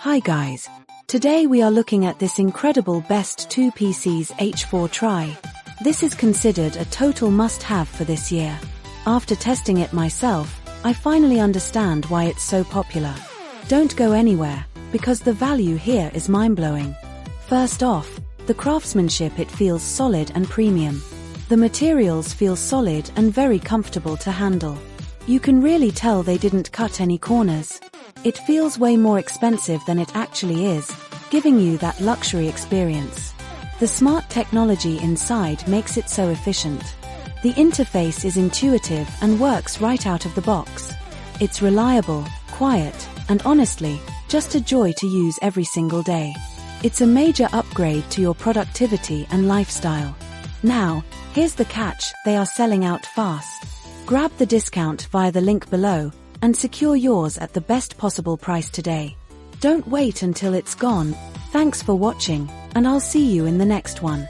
Hi guys. Today we are looking at this incredible Best 2 PCs H4 Tri. This is considered a total must-have for this year. After testing it myself, I finally understand why it's so popular. Don't go anywhere, because the value here is mind-blowing. First off, the craftsmanship, it feels solid and premium. The materials feel solid and very comfortable to handle. You can really tell they didn't cut any corners. It feels way more expensive than it actually is, giving you that luxury experience. The smart technology inside makes it so efficient. The interface is intuitive and works right out of the box. It's reliable, quiet, and honestly, just a joy to use every single day. It's a major upgrade to your productivity and lifestyle. Now, here's the catch: they are selling out fast. Grab the discount via the link below and secure yours at the best possible price today. Don't wait until it's gone. Thanks for watching, and I'll see you in the next one.